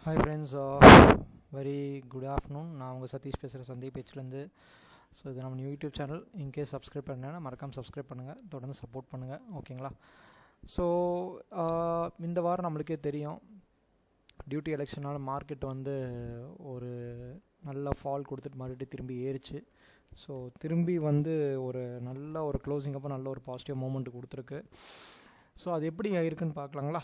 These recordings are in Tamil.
Hi friends, very good afternoon. நான் உங்கள் சதீஷ் பேசுகிறேன், சந்தீப் பேச்சிலேருந்து. ஸோ இது நம்ம யூடியூப் சேனல். இன்கேஸ் சப்ஸ்கிரைப் பண்ணேன்னா மறக்காமல் சப்ஸ்கிரைப் பண்ணுங்கள், தொடர்ந்து சப்போர்ட் பண்ணுங்கள், ஓகேங்களா? ஸோ இந்த வாரம் நம்மளுக்கே தெரியும், டியூட்டி எலெக்ஷனால் மார்க்கெட் வந்து ஒரு நல்ல ஃபால் கொடுத்துட்டு மறுபடியும் திரும்பி ஏறிச்சு. ஸோ திரும்பி வந்து ஒரு நல்ல ஒரு க்ளோசிங் அப்போ நல்ல ஒரு பாசிட்டிவ் மூமெண்ட் கொடுத்துருக்கு. ஸோ அது எப்படி இருக்குன்னு பார்க்கலாங்களா?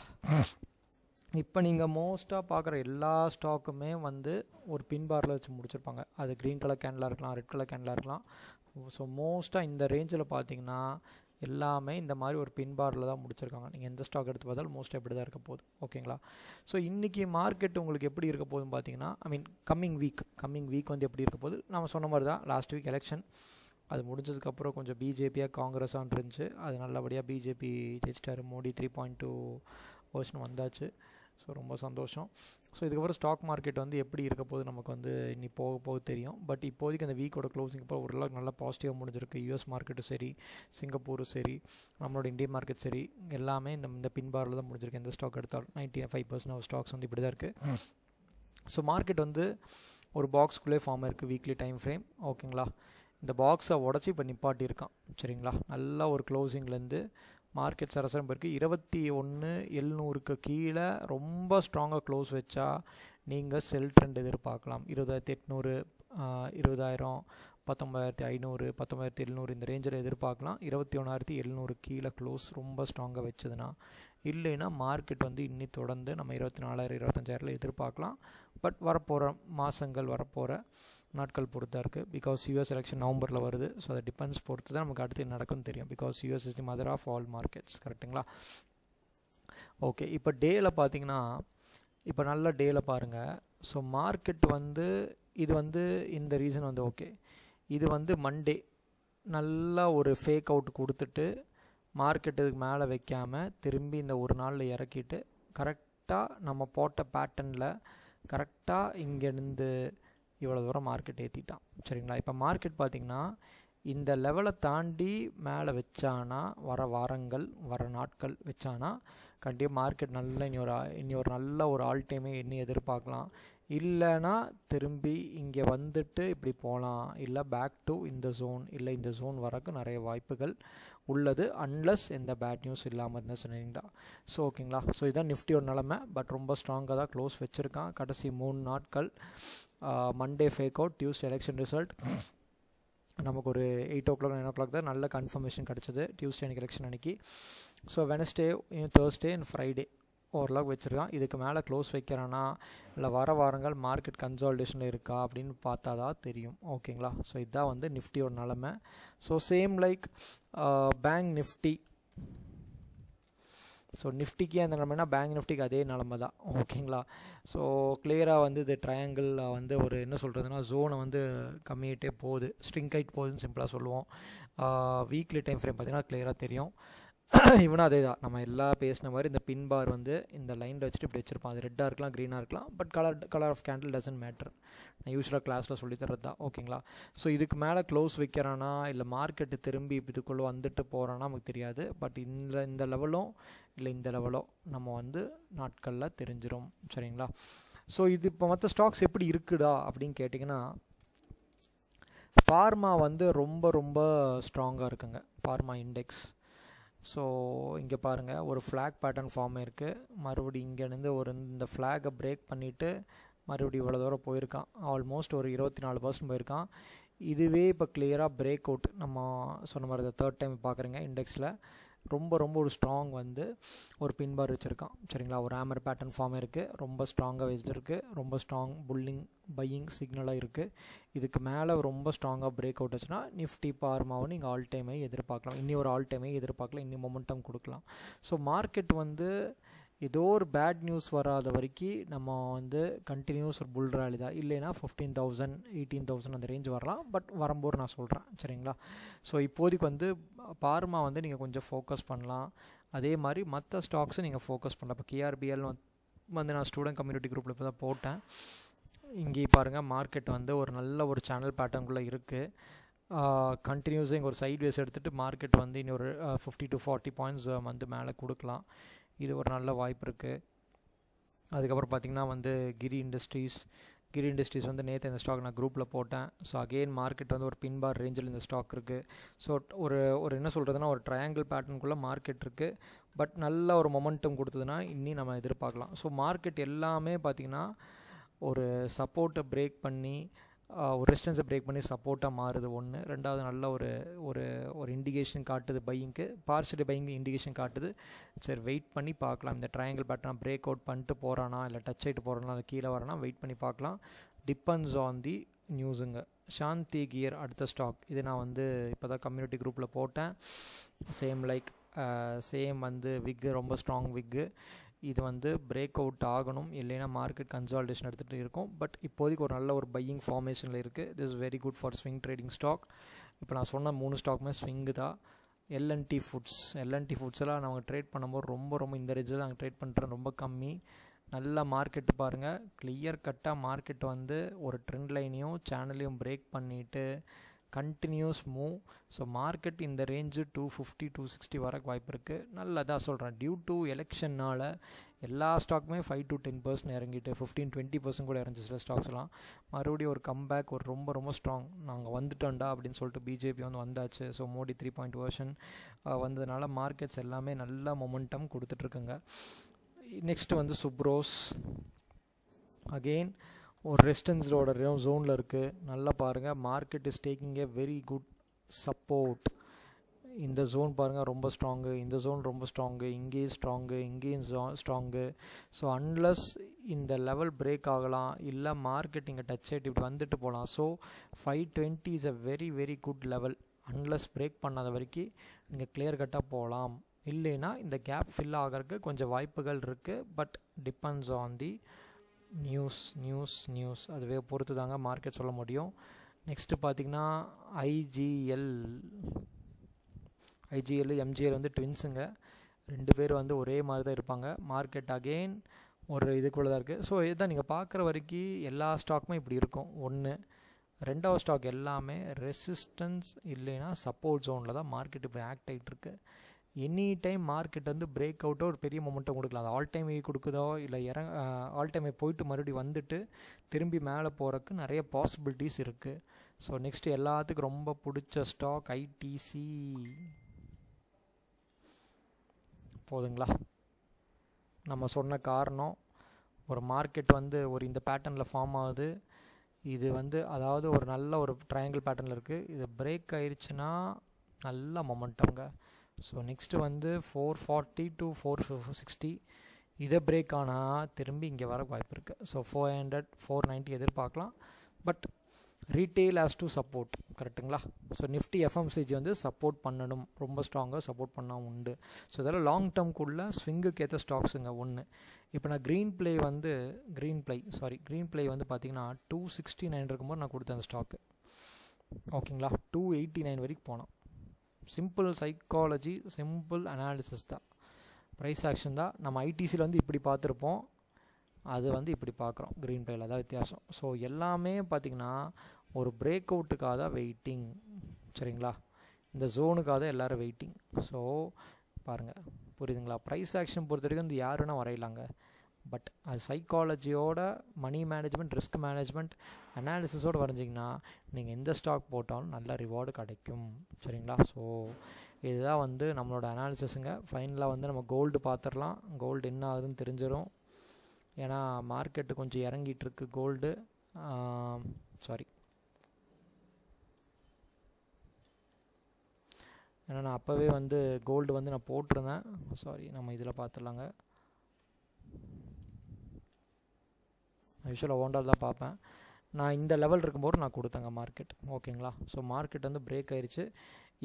இப்போ நீங்கள் மோஸ்ட்டாக பார்க்குற எல்லா ஸ்டாக்குமே வந்து ஒரு பின் பாரில் வச்சு முடிச்சிருப்பாங்க. அது க்ரீன் கலர் கேண்டிலாக இருக்கலாம், ரெட் கலர் கேண்டிலாக இருக்கலாம். ஸோ மோஸ்ட்டாக இந்த ரேஞ்சில் பார்த்தீங்கன்னா எல்லாமே இந்த மாதிரி ஒரு பின் பாரில் தான் முடிச்சிருக்காங்க. நீங்கள் எந்த ஸ்டாக் எடுத்து பார்த்தாலும் மோஸ்ட்டாக எப்படி தான் இருக்க போகுது, ஓகேங்களா? ஸோ இன்றைக்கி மார்க்கெட் உங்களுக்கு எப்படி இருக்க போகுதுன்னு பார்த்தீங்கன்னா, கம்மிங் வீக் வந்து எப்படி இருக்க போகுது, நம்ம சொன்ன மாதிரி தான். லாஸ்ட் வீக் எலெக்ஷன் அது முடிஞ்சதுக்கப்புறம் கொஞ்சம் பிஜேபியாக காங்கிரஸான்னு இருந்துச்சு. அது நல்லபடியாக பிஜேபி ஜெயிச்சிட்டாரு. மோடி 3.2% வந்தாச்சு. ஸோ ரொம்ப சந்தோஷம். ஸோ இதுக்கப்புறம் ஸ்டாக் மார்க்கெட் வந்து எப்படி இருக்க போது நமக்கு வந்து இன்னி போக தெரியும். பட் இப்போதைக்கு அந்த வீக்கோட க்ளோசிங் இப்போ ஓரளவுக்கு நல்லா பாசிட்டிவாக முடிஞ்சிருக்கு. யூஎஸ் மார்க்கெட்டும் சரி, சிங்கப்பூரும் சரி, நம்மளோட இந்தியன் மார்க்கெட் சரி, எல்லாமே இந்த பின் பாரில் தான் முடிஞ்சிருக்கு. எந்த ஸ்டாக் எடுத்தாலும் 95% ஆஃப் ஸ்டாக்ஸ் வந்து இப்படி தான் இருக்குது. ஸோ மார்க்கெட் வந்து ஒரு பாக்ஸ்குள்ளே ஃபார்ம் இருக்குது, வீக்லி டைம் ஃப்ரேம், ஓகேங்களா? இந்த பாக்ஸை உடச்சி இப்போ நிப்பாட்டியிருக்கான், சரிங்களா? நல்லா ஒரு க்ளோசிங்லேருந்து மார்க்கெட் சரசரம் இருக்குது 21,700க்கு கீழே ரொம்ப ஸ்ட்ராங்காக க்ளோஸ் வச்சா நீங்கள் செல் ட்ரெண்ட் எதிர்பார்க்கலாம். 20,800, 20,000, 19,500, 19,700 இந்த ரேஞ்சில் எதிர்பார்க்கலாம். 21,700 கீழே க்ளோஸ் ரொம்ப ஸ்ட்ராங்காக வச்சதுன்னா. இல்லைன்னா மார்க்கெட் வந்து இன்னி தொடர்ந்து நம்ம 24,000, 25,000 எதிர்பார்க்கலாம். பட் வரப்போகிற மாதங்கள், வரப்போகிற நாட்கள் பொறுத்தா இருக்குது. பிகாஸ் யூஎஸ் எலெக்ஷன் நவம்பரில் வருது. ஸோ அதை டிபெண்ட்ஸ் பொறுத்து தான் நமக்கு அடுத்து நடக்கும்னு தெரியும். Because US is the mother of all markets, கரெக்டுங்களா? ஓகே, இப்போ டேயில் பார்த்தீங்கன்னா, இப்போ நல்ல டேயில் பாருங்கள். ஸோ மார்க்கெட் வந்து இது வந்து இந்த ரீசன் வந்து ஓகே, இது வந்து மண்டே நல்லா ஒரு ஃபேக் அவுட் கொடுத்துட்டு மார்க்கெட் இதுக்கு மேலே வைக்காமல் திரும்பி இந்த ஒரு நாளில் இறக்கிட்டு கரெக்டாக நம்ம போட்ட பேட்டர்னில் கரெக்டாக இங்கேருந்து இவ்வளோ தூரம் மார்க்கெட் ஏற்றிட்டான், சரிங்களா? இப்போ மார்க்கெட் பார்த்திங்கன்னா இந்த லெவலை தாண்டி மேலே வச்சானா, வர வாரங்கள், வர நாட்கள் வச்சானா கண்டிப்பாக மார்க்கெட் நல்லா இனி ஒரு நல்ல ஒரு ஆல் டைமே எதிர்பார்க்கலாம். இல்லைனா திரும்பி இங்கே வந்துட்டு இப்படி போகலாம், இல்லை பேக் டு இந்த ஜோன், இல்லை இந்த ஜோன் வரக்கு நிறைய வாய்ப்புகள் உள்ளது. அன்லஸ் எந்த பேட் நியூஸ் இல்லாமல் இருந்தால் சொன்னீங்களா? ஸோ ஓகேங்களா? ஸோ இதுதான் நிஃப்டியோட நிலமை. பட் ரொம்ப ஸ்ட்ராங்காக தான் க்ளோஸ் வச்சுருக்கான் கடைசி 3 நாட்கள். Monday fake out, Tuesday election result, நமக்கு ஒரு 8 o'clock 9 o'clock தான் நல்ல கன்ஃபர்மேஷன் கிடச்சிது டியூஸ்டே அன்றைக்கி எலெக்ஷன் அன்றைக்கி. So Wednesday, Thursday and Friday ஓரளவுக்கு வச்சுருக்கான். இதுக்கு மேலே க்ளோஸ் வைக்கிறானா, இல்லை வர வாரங்கள் மார்க்கெட் கன்சால்டேஷனில் இருக்கா அப்படின்னு பார்த்தா தான் தெரியும், ஓகேங்களா? ஸோ இதுதான் வந்து நிஃப்டியோட நிலமை. So same like bank Nifty. So நிஃப்டிக்கு அந்த நிலமைனா பேங்க் நிஃப்டிக்கு அதே நிலமை தான், ஓகேங்களா? ஸோ கிளியராக வந்து இது ட்ரையாங்கிளில் வந்து ஒரு என்ன சொல்கிறதுனா ஜோனை வந்து கம்மியிட்டே போகுது, ஸ்ட்ரிங்க் ஆகிட்டு போகுதுன்னு சிம்பிளாக சொல்லுவோம். வீக்லி டைம் ஃப்ரேம் பார்த்திங்கன்னா கிளியராக தெரியும். இவனும் அதே தான், நம்ம எல்லாம் பேசின மாதிரி இந்த பின் பார் வந்து இந்த லைனில் வச்சுட்டு இப்படி வச்சுருப்பான். அது ரெட்டாக இருக்கலாம், க்ரீனாக இருக்கலாம். But colour of candle doesn't matter. நான் யூஸ்வலாக கிளாஸில் சொல்லித்தரது தான், ஓகேங்களா? ஸோ இதுக்கு மேலே க்ளோஸ் வைக்கிறானா, இல்லை மார்க்கெட்டு திரும்பி இதுக்குள்ளே வந்துட்டு போகிறானா நமக்கு தெரியாது. பட் இந்த லெவலும் இல்லை இந்த லெவலோ நம்ம வந்து நாட்களில் தெரிஞ்சிடும், சரிங்களா? ஸோ இது இப்போ மற்ற ஸ்டாக்ஸ் எப்படி இருக்குடா அப்படின்னு கேட்டிங்கன்னா, ஃபார்மா வந்து ரொம்ப ரொம்ப ஸ்ட்ராங்காக இருக்குங்க, ஃபார்மா இண்டெக்ஸ். ஸோ இங்கே பாருங்கள், ஒரு ஃப்ளாக் பேட்டர்ன் ஃபார்ம் இருக்குது. மறுபடியும் இங்கேருந்து இந்த ஃப்ளாகை பிரேக் பண்ணிவிட்டு மறுபடியும் இவ்வளோ தூரம் போயிருக்கான். ஆல்மோஸ்ட் ஒரு 24% போயிருக்கான். இதுவே இப்போ கிளியராக பிரேக் அவுட், நம்ம சொன்ன மாதிரி தேர்ட் டைம் பார்க்குறீங்க இண்டெக்ஸில். ரொம்ப ரொம்ப ஒரு ஸ்ட்ராங் வந்து ஒரு பின் பார் வச்சுருக்கான், சரிங்களா? ஒரு ஹேமர் பேட்டர்ன் ஃபார்ம் இருக்குது, ரொம்ப ஸ்ட்ராங்காக வச்சுருக்கு. ரொம்ப ஸ்ட்ராங் புல்லிங் பையிங் சிக்னலாக இருக்குது. இதுக்கு மேலே ரொம்ப ஸ்ட்ராங்காக பிரேக் அவுட் வச்சுன்னா நிஃப்டி ஃபார்மாவும் நீங்கள் ஆல் டைமே எதிர்பார்க்கலாம். இன்னி ஒரு ஆல் டைமே எதிர்பார்க்கலாம், இன்னி மொமெண்டம் கொடுக்கலாம். ஸோ மார்க்கெட் வந்து ஏதோ ஒரு பேட் நியூஸ் வராத வரைக்கும் நம்ம வந்து கண்டினியூஸ் ஒரு புல் ரேலி தான். இல்லைனா 15,000 18,000 அந்த ரேஞ்ச் வரலாம். பட் வரும்போது நான் சொல்கிறேன், சரிங்களா? ஸோ இப்போதைக்கு வந்து பார்மா வந்து நீங்கள் கொஞ்சம் ஃபோக்கஸ் பண்ணலாம். அதே மாதிரி மற்ற ஸ்டாக்ஸும் நீங்கள் ஃபோக்கஸ் பண்ணலாம். இப்போ KRBL வந்து நான் ஸ்டூடெண்ட் கம்யூனிட்டி குரூப்பில் இப்போ தான் போட்டேன். இங்கே பாருங்கள், மார்க்கெட் வந்து ஒரு நல்ல ஒரு சேனல் பேட்டர்னுக்குள்ளே இருக்குது. கண்டினியூஸாக இங்கே ஒரு சைட் வேஸ் எடுத்துகிட்டு மார்க்கெட் வந்து இன்னொரு 50 to 40 பாயிண்ட்ஸ் வந்து மேலே கொடுக்கலாம். இது ஒரு நல்ல வாய்ப்பு இருக்குது. அதுக்கப்புறம் பார்த்திங்கன்னா வந்து கிரி இண்டஸ்ட்ரீஸ் வந்து நேற்று இந்த ஸ்டாக் நான் குரூப்பில் போட்டேன். ஸோ அகெயின் மார்க்கெட் வந்து ஒரு பின்பார் ரேஞ்சில் இந்த ஸ்டாக் இருக்குது. ஸோ ஒரு என்ன சொல்கிறதுனா ஒரு ட்ரையாங்கிள் பேட்டர்னுக்குள்ளே மார்க்கெட் இருக்குது. பட் நல்ல ஒரு மொமெண்டம் கொடுத்ததுன்னா இன்னி நம்ம எதிர்பார்க்கலாம். ஸோ மார்க்கெட் எல்லாமே பார்த்திங்கன்னா ஒரு சப்போர்ட்டை பிரேக் பண்ணி ஒரு ரெசிஸ்டன்ஸை பிரேக் பண்ணி சப்போர்ட்டாக மாறுது ஒன்று. ரெண்டாவது நல்ல ஒரு ஒரு ஒரு இண்டிகேஷன் காட்டுது பையிங்க்கு, பார்சிட்டி பையிங் இண்டிகேஷன் காட்டுது. சரி வெயிட் பண்ணி பார்க்கலாம். இந்த ட்ரையாங்கிள் பேட்டர்ன் பிரேக் அவுட் பண்ணிட்டு போகிறானா இல்லை டச் ஆகிட்டு போகிறானா இல்லை கீழே வரானா வெயிட் பண்ணி பார்க்கலாம். டிபெண்ட்ஸ் ஆன் தி நியூஸுங்க. சாந்தி கியர் அடுத்த ஸ்டாக், இது நான் வந்து இப்போ தான் கம்யூனிட்டி குரூப்பில் போட்டேன். சேம் வந்து விக்கு ரொம்ப ஸ்ட்ராங் விக்கு. இது வந்து பிரேக் அவுட் ஆகணும், இல்லைன்னா மார்க்கெட் கன்சால்டேஷன் எடுத்துகிட்டு இருக்கும். பட் இப்போதைக்கு ஒரு நல்ல ஒரு பையிங் ஃபார்மேஷனில் இருக்குது. This is very good for swing trading stock. இப்போ நான் சொன்ன 3 ஸ்டாக்குமே ஸ்விங்கு தான். எல்என்டி ஃபுட்ஸ்லாம் நாங்கள் ட்ரேட் பண்ணும்போது ரொம்ப இந்த ரேஞ்சில் நாங்கள் ட்ரேட் பண்ணுறோம், ரொம்ப கம்மி. நல்ல மார்க்கெட்டு பாருங்கள், கிளியர் கட்டாக மார்க்கெட் வந்து ஒரு ட்ரெண்ட் லைனையும் சேனலையும் பிரேக் பண்ணிவிட்டு கண்டினியூஸ் மூவ். ஸோ மார்க்கெட் இந்த ரேஞ்சு 250 260 வரக்கு வாய்ப்பு இருக்குது. நல்லதாக சொல்கிறேன், டியூ டு எலெக்ஷன்னால் எல்லா ஸ்டாக்குமே 5 to 10% இறங்கிட்டு 15-20% கூட இறஞ்சி சில ஸ்டாக்ஸ்லாம். மறுபடியும் ஒரு கம்பேக், ஒரு ரொம்ப ஸ்ட்ராங், நாங்கள் வந்துட்டோண்டா அப்படின்னு சொல்லிட்டு பிஜேபி வந்து வந்தாச்சு. ஸோ மோடி 3.0 வெர்ஷன் வந்ததுனால மார்க்கெட்ஸ் எல்லாமே நல்ல மொமெண்டம் கொடுத்துட்ருக்குங்க. நெக்ஸ்ட்டு வந்து சுப்ரோஸ் அகெயின் ஒரு ரெசிஸ்டன்ஸோட ஜோனில் இருக்குது. நல்லா பாருங்கள், market is taking A very good support. இந்த ஜோன் பாருங்கள் ரொம்ப ஸ்ட்ராங்கு, இந்த ஜோன் ரொம்ப ஸ்ட்ராங்கு, இங்கேயும் ஸ்ட்ராங்கு. ஸோ அன்லஸ் இந்த லெவல் பிரேக் ஆகலாம், இல்லை மார்க்கெட் இங்கே டச் ஆகிட்டு இப்படி வந்துட்டு போகலாம். So 520 is a very good level. Unless break பண்ணாத வரைக்கும் நீங்கள் கிளியர் கட்டாக போகலாம். இல்லைன்னா இந்த கேப் ஃபில் ஆகிறதுக்கு கொஞ்சம் வாய்ப்புகள் இருக்குது. But depends on the news அதுவே பொறுத்து தாங்க மார்க்கெட் சொல்ல முடியும். நெக்ஸ்ட்டு பார்த்திங்கன்னா ஐஜிஎல் எம்ஜிஎல் வந்து ட்வின்ஸுங்க. 2 பேர் வந்து ஒரே மாதிரி தான் இருப்பாங்க. மார்க்கெட் அகெயின் ஒரு இதுக்குள்ளே தான் இருக்குது. ஸோ இதுதான் நீங்கள் பார்க்குற வரைக்கும் எல்லா ஸ்டாக்குமே இப்படி இருக்கும். ஒன்று. ரெண்டாவது ஸ்டாக் எல்லாமே ரெசிஸ்டன்ஸ் இல்லைன்னா சப்போர்ட் ஜோனில் தான் மார்க்கெட் இப்போ ஆக்ட் ஆகிட்டு இருக்கு. எனி டைம் மார்க்கெட் வந்து பிரேக் அவுட்டோ ஒரு பெரிய மொமெண்டம் கொடுக்கலாம். அது ஆல் டைம் கொடுக்குதோ இல்லை ஆல் டைம் போயிட்டு மறுபடியும் வந்துட்டு திரும்பி மேலே போகிறதுக்கு நிறைய பாசிபிலிட்டிஸ் இருக்குது. ஸோ நெக்ஸ்ட்டு எல்லாத்துக்கும் ரொம்ப பிடிச்ச ஸ்டாக் ஐடிசி. போதுங்களா? நம்ம சொன்ன காரணம், ஒரு மார்க்கெட் வந்து ஒரு இந்த பேட்டர்னில் ஃபார்ம் ஆகுது. இது வந்து அதாவது ஒரு நல்ல ஒரு ட்ரையாங்கிள் பேட்டர்னில் இருக்குது. இது பிரேக் ஆயிடுச்சுன்னா நல்ல மொமெண்டம்ங்க. ஸோ நெக்ஸ்ட்டு வந்து 440 to 460 இதை பிரேக் ஆனால் திரும்பி இங்கே வர வாய்ப்பு இருக்குது. ஸோ 400 490 எதிர்பார்க்கலாம். But retail has to support, கரெக்டுங்களா? ஸோ நிஃப்டி எஃப்எம்சிஜி வந்து சப்போர்ட் பண்ணணும், ரொம்ப ஸ்ட்ராங்காக சப்போர்ட் பண்ணால் உண்டு. ஸோ இதெல்லாம் லாங் டேர்ம்குள்ளே ஸ்விங்குக்கு ஏற்ற ஸ்டாக்ஸுங்க. ஒன்று இப்போ நான் க்ரீன் ப்ளே வந்து பார்த்திங்கன்னா 269 இருக்கும்போது நான் கொடுத்தேன் அந்த ஸ்டாக்கு. ஓகேங்களா? 289 வரைக்கும் போனோம். சிம்பிள் சைக்காலஜி, சிம்பிள் அனாலிசிஸ் தான், ப்ரைஸ் ஆக்ஷன் தான். நம்ம ஐடிசியில் வந்து இப்படி பார்த்துருப்போம், அது வந்து இப்படி பார்க்குறோம் க்ரீன் ப்ளேயில், அதான் வித்தியாசம். ஸோ எல்லாமே பார்த்திங்கன்னா ஒரு பிரேக் அவுட்டுக்காக தான் வெயிட்டிங், சரிங்களா? இந்த ஜோனுக்காக தான் எல்லோரும் வெயிட்டிங். ஸோ பாருங்கள், புரியுதுங்களா? ப்ரைஸ் ஆக்ஷன் பொறுத்த வரைக்கும் வந்து யார் வேணால் வரையலாங்க. பட் அது சைக்காலஜியோட மணி மேனேஜ்மெண்ட், ரிஸ்க் மேனேஜ்மெண்ட், அனாலிசிஸோடு வரைஞ்சிங்கன்னா நீங்கள் எந்த ஸ்டாக் போட்டாலும் நல்ல ரிவார்டு கிடைக்கும், சரிங்களா? ஸோ இதுதான் வந்து நம்மளோட அனாலிசிஸுங்க. ஃபைனலாக வந்து நம்ம கோல்டு பார்த்துடலாம். கோல்டு என்ன ஆகுதுன்னு தெரிஞ்சிடும். ஏன்னா மார்க்கெட்டு கொஞ்சம் இறங்கிட்டுருக்கு கோல்டு. ஏன்னா நான் அப்போவே வந்து கோல்டு வந்து நான் போட்டிருந்தேன். நம்ம இதில் பார்த்துடலாங்க. யூஸ்வலாக ஓண்டால் தான் பார்ப்பேன். நான் இந்த லெவல் இருக்கும்போது நான் கொடுத்தேங்க மார்க்கெட், ஓகேங்களா? ஸோ மார்க்கெட் வந்து பிரேக் ஆயிடுச்சு.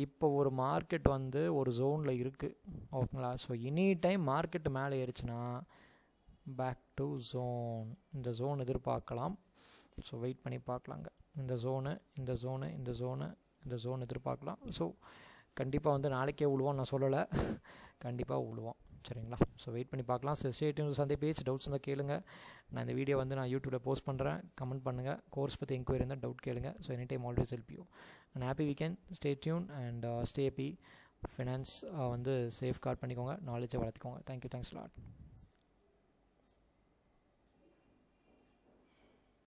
இப்போ ஒரு மார்க்கெட் வந்து ஒரு ஜோனில் இருக்குது, ஓகேங்களா? ஸோ எனி டைம் மார்க்கெட்டு மேலே ஏறிச்சுன்னா பேக் டு ஜோன், இந்த ஜோன் எதிர்பார்க்கலாம். ஸோ வெயிட் பண்ணி பார்க்கலாங்க. இந்த ஜோன் எதிர்பார்க்கலாம். ஸோ கண்டிப்பாக வந்து நாளைக்கே விழுவோம் நான் சொல்லலை, கண்டிப்பாக விழுவோம், சரிங்களா? ஸோ வெயிட் பண்ணி பார்க்கலாம். ஸோ ஸ்டே டியூன் சந்தை பேஜ். டவுட்ஸ் இருந்தால் கேளுங்க. நான் இந்த வீடியோ வந்து நான் யூடியூப்பில் போஸ்ட் பண்ணுறேன். கமெண்ட் பண்ணுங்கள். கோர்ஸ் பற்றி என்கொயரி இருந்தால் டவுட் கேளுங்க. So any time always help you. And happy weekend. Stay tune and stay happy. Finance வந்து சேஃப் கார்ட் பண்ணிக்கோங்க, நாலேஜை வளர்த்துக்கோங்க. Thank you, thanks lot.